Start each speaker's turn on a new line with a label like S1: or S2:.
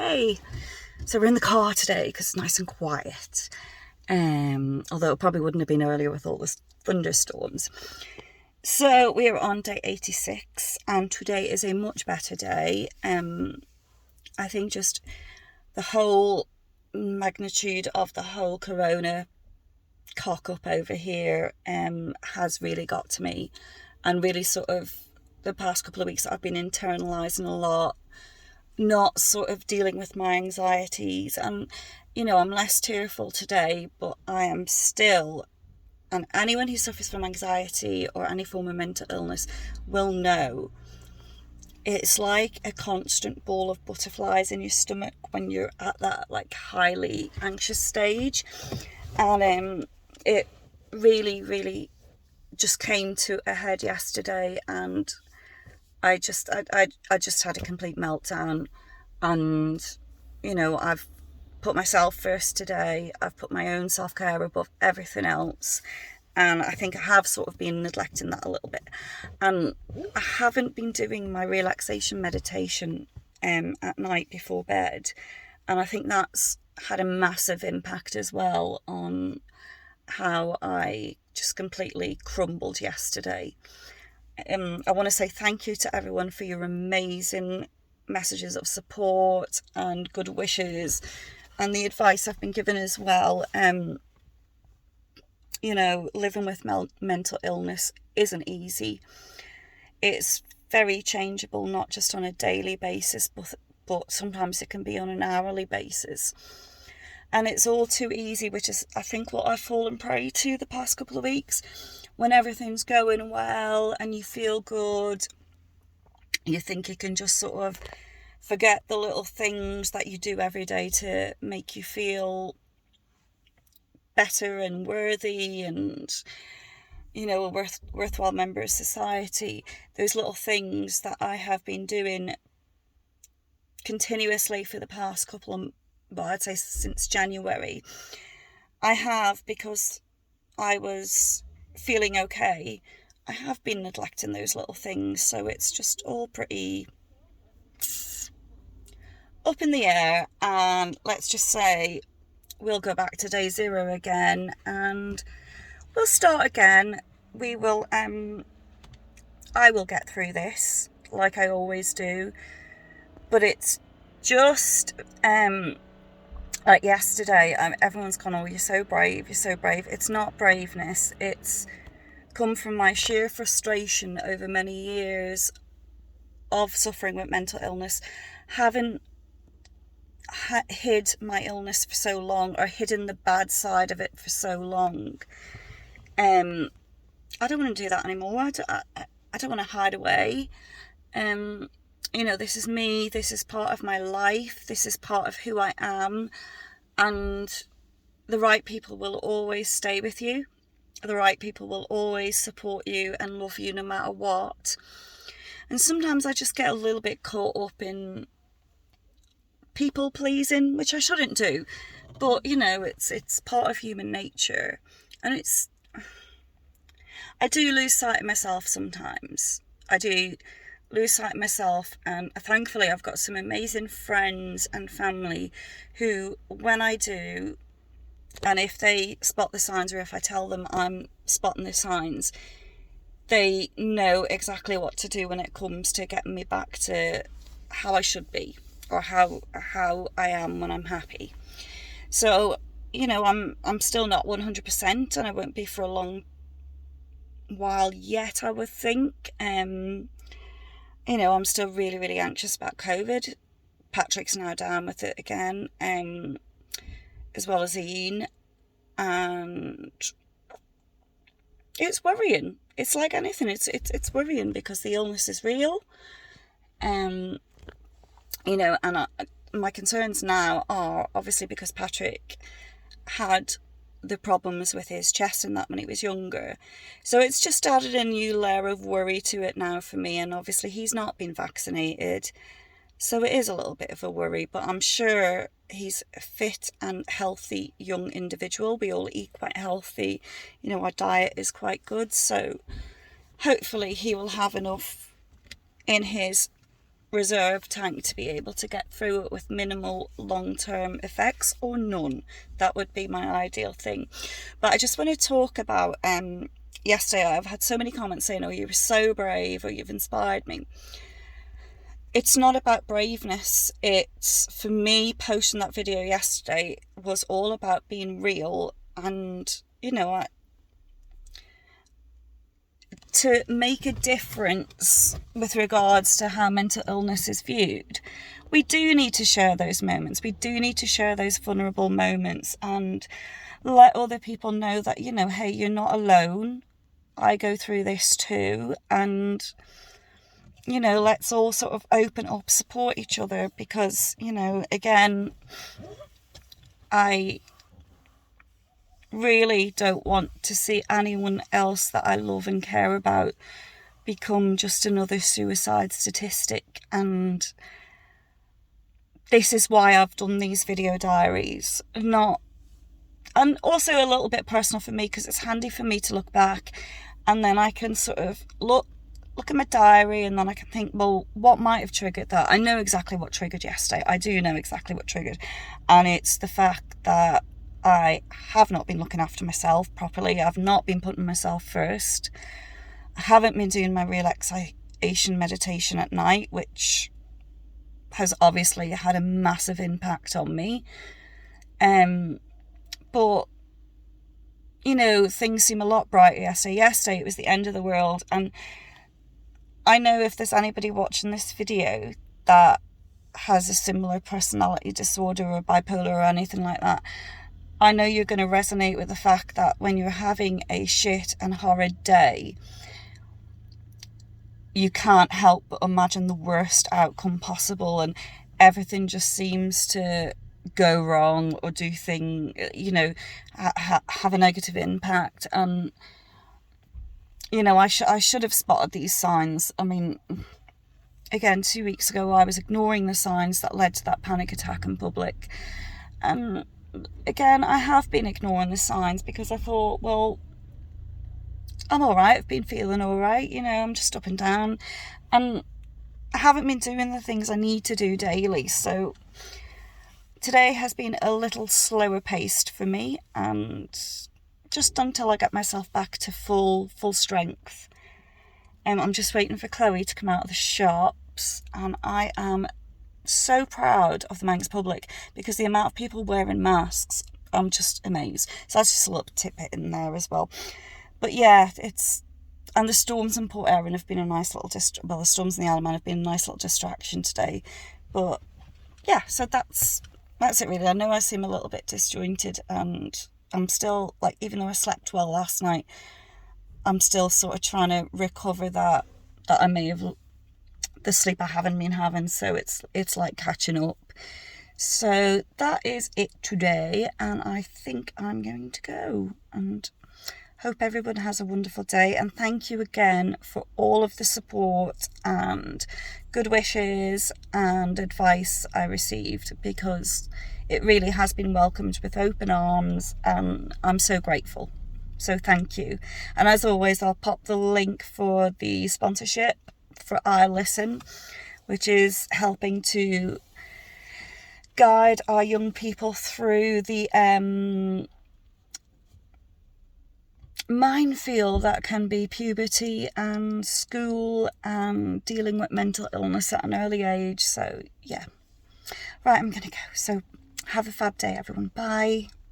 S1: Hey, so we're in the car today because it's nice and quiet. Although it probably wouldn't have been earlier with all the thunderstorms. So we are on day 86, and today is a much better day. I think just the whole magnitude of the whole corona cock up over here has really got to me, and really sort of the past couple of weeks I've been internalising a lot, not sort of dealing with my anxieties, and I'm less tearful today, but I am still, and anyone who suffers from anxiety or any form of mental illness will know it's like a constant ball of butterflies in your stomach when you're at that like highly anxious stage. And it really just came to a head yesterday, and I just had a complete meltdown. And I've put myself first today. I've put my own self-care above everything else, and I think I have sort of been neglecting that a little bit. And I haven't been doing my relaxation meditation at night before bed, and I think that's had a massive impact as well on how I just completely crumbled yesterday. I want to say thank you to everyone for your amazing messages of support and good wishes, and the advice I've been given as well. Living with mental illness isn't easy. It's very changeable, not just on a daily basis, but sometimes it can be on an hourly basis. And it's all too easy, which is, I think, what I've fallen prey to the past couple of weeks. When everything's going well and you feel good, you think you can just sort of forget the little things that you do every day to make you feel better and worthy and, a worthwhile member of society. Those little things that I have been doing continuously for the past couple of, I'd say since January, I have, because I was feeling okay, I have been neglecting those little things. So it's just all pretty up in the air, and let's just say we'll go back to day zero again, and we'll start again. We will I will get through this like I always do, but it's just like yesterday, everyone's gone, oh, you're so brave. It's not braveness, it's come from my sheer frustration over many years of suffering with mental illness, having hid my illness for so long, or hidden the bad side of it for so long. I don't want to do that anymore. I don't want to hide away. This is me, this is part of my life, this is part of who I am, and the right people will always stay with you. The right people will always support you and love you no matter what. And sometimes I just get a little bit caught up in people pleasing, which I shouldn't do, but it's part of human nature, and I do lose sight of myself sometimes. I do lose sight of myself, and thankfully I've got some amazing friends and family who, when I do, and if they spot the signs, or if I tell them I'm spotting the signs, they know exactly what to do when it comes to getting me back to how I should be, or how I am when I'm happy. So I'm still not 100%, and I won't be for a long while yet, I would think. I'm still really anxious about COVID. Patrick's now down with it again, as well as Ian, and it's worrying. It's like anything, it's worrying, because the illness is real. And my concerns now are obviously because Patrick had the problems with his chest and that when he was younger, so it's just added a new layer of worry to it now for me. And obviously he's not been vaccinated, so it is a little bit of a worry, but I'm sure he's a fit and healthy young individual. We all eat quite healthy, our diet is quite good, so hopefully he will have enough in his reserve tank to be able to get through it with minimal long-term effects or none. That would be my ideal thing. But I just want to talk about yesterday. I've had so many comments saying, oh, you were so brave, or you've inspired me. It's not about braveness. It's, for me, posting that video yesterday was all about being real and, you know, to make a difference with regards to how mental illness is viewed. We do need to share those moments. We do need to share those vulnerable moments and let other people know that, you know, hey, you're not alone. I go through this too. And, you know, let's all sort of open up, support each other, because, you know, again, I really don't want to see anyone else that I love and care about become just another suicide statistic. And this is why I've done these video diaries. And also a little bit personal for me, because it's handy for me to look back and then I can sort of look at my diary, and then I can think, well, what might have triggered that? I know exactly what triggered yesterday. I do know exactly what triggered. And it's the fact that I have not been looking after myself properly. I've not been putting myself first. I haven't been doing my relaxation meditation at night, which has obviously had a massive impact on me. But, you know, things seem a lot brighter yesterday. Yesterday it was the end of the world, and I know if there's anybody watching this video that has a similar personality disorder or bipolar or anything like that, I know you're going to resonate with the fact that when you're having a shit and horrid day, you can't help but imagine the worst outcome possible, and everything just seems to go wrong or do things, you know, have a negative impact. And, you know, I should have spotted these signs. I mean, again, 2 weeks ago, I was ignoring the signs that led to that panic attack in public. And again, I have been ignoring the signs because I thought, well, I'm all right. I've been feeling all right. You know, I'm just up and down. And I haven't been doing the things I need to do daily. So today has been a little slower paced for me, and just until I get myself back to full strength. I'm just waiting for Chloe to come out of the shops, and I am so proud of the Manx public because the amount of people wearing masks, I'm just amazed. So that's just a little tidbit in there as well. But yeah, and the storms in Port Erin have been a nice little the storms in the Isle of Man have been a nice little distraction today. But yeah, so that's it really. I know I seem a little bit disjointed, and I'm still, like, even though I slept well last night, I'm still sort of trying to recover that I may have, the sleep I haven't been having. So it's like catching up. So that is it today, and I think I'm going to go, and hope everyone has a wonderful day. And thank you again for all of the support and good wishes and advice I received, because it really has been welcomed with open arms, and I'm so grateful. So thank you. And as always, I'll pop the link for the sponsorship for I Listen, which is helping to guide our young people through the minefield that can be puberty and school and dealing with mental illness at an early age. So yeah, right, I'm gonna go. So have a fab day, everyone. Bye.